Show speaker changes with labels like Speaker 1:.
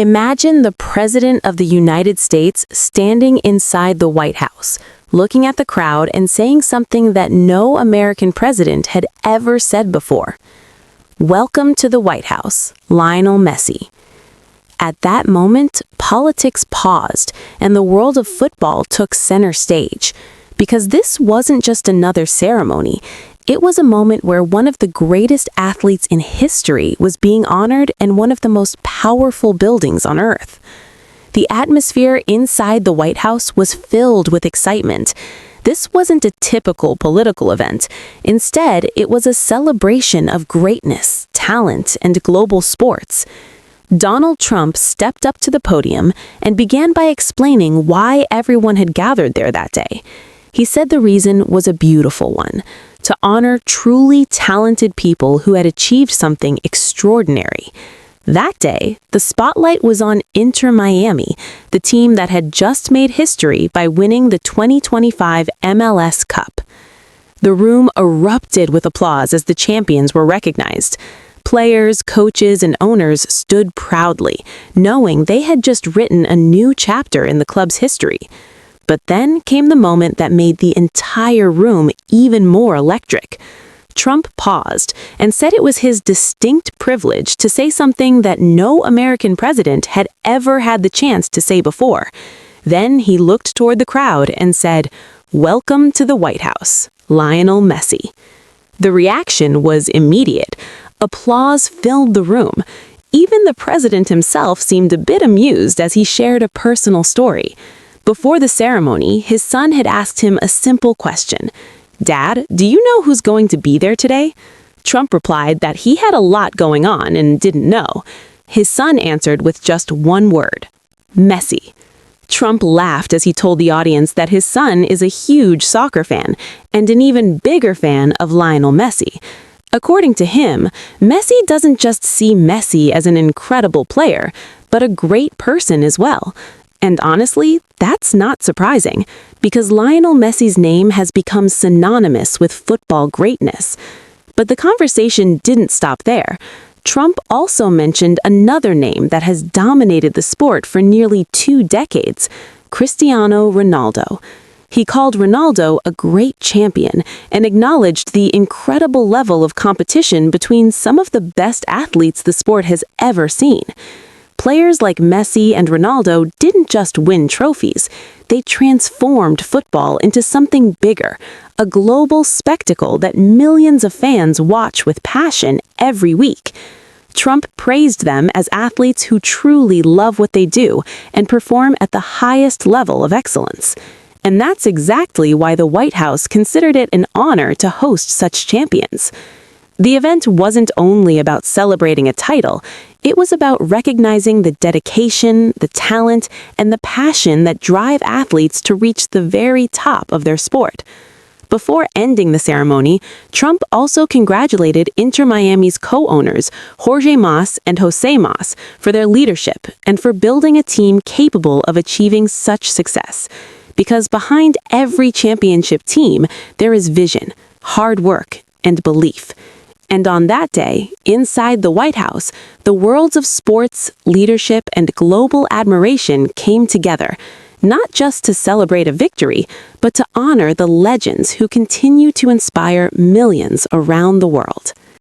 Speaker 1: Imagine the President of the United States standing inside the White House, looking at the crowd and saying something that no American president had ever said before. "Welcome to the White House, Lionel Messi." At that moment, politics paused and the world of football took center stage. Because this wasn't just another ceremony, it was a moment where one of the greatest athletes in history was being honored in one of the most powerful buildings on Earth. The atmosphere inside the White House was filled with excitement. This wasn't a typical political event. Instead, it was a celebration of greatness, talent, and global sports. Donald Trump stepped up to the podium and began by explaining why everyone had gathered there that day. He said the reason was a beautiful one: to honor truly talented people who had achieved something extraordinary. That day, the spotlight was on Inter Miami, the team that had just made history by winning the 2025 MLS Cup. The room erupted with applause as the champions were recognized. Players, coaches, and owners stood proudly, knowing they had just written a new chapter in the club's history. But then came the moment that made the entire room even more electric. Trump paused and said it was his distinct privilege to say something that no American president had ever had the chance to say before. Then he looked toward the crowd and said, "Welcome to the White House, Lionel Messi." The reaction was immediate. Applause filled the room. Even the president himself seemed a bit amused as he shared a personal story. Before the ceremony, his son had asked him a simple question. "Dad, do you know who's going to be there today?" Trump replied that he had a lot going on and didn't know. His son answered with just one word: Messi. Trump laughed as he told the audience that his son is a huge soccer fan and an even bigger fan of Lionel Messi. According to him, Messi doesn't just see Messi as an incredible player, but a great person as well. And honestly, that's not surprising, because Lionel Messi's name has become synonymous with football greatness. But the conversation didn't stop there. Trump also mentioned another name that has dominated the sport for nearly 2 decades: Cristiano Ronaldo. He called Ronaldo a great champion and acknowledged the incredible level of competition between some of the best athletes the sport has ever seen. Players like Messi and Ronaldo didn't just win trophies, they transformed football into something bigger, a global spectacle that millions of fans watch with passion every week. Trump praised them as athletes who truly love what they do and perform at the highest level of excellence. And that's exactly why the White House considered it an honor to host such champions. The event wasn't only about celebrating a title, it was about recognizing the dedication, the talent, and the passion that drive athletes to reach the very top of their sport. Before ending the ceremony, Trump also congratulated Inter Miami's co-owners, Jorge Mas and Jose Mas, for their leadership and for building a team capable of achieving such success. Because behind every championship team, there is vision, hard work, and belief. And on that day, inside the White House, the worlds of sports, leadership, and global admiration came together, not just to celebrate a victory, but to honor the legends who continue to inspire millions around the world.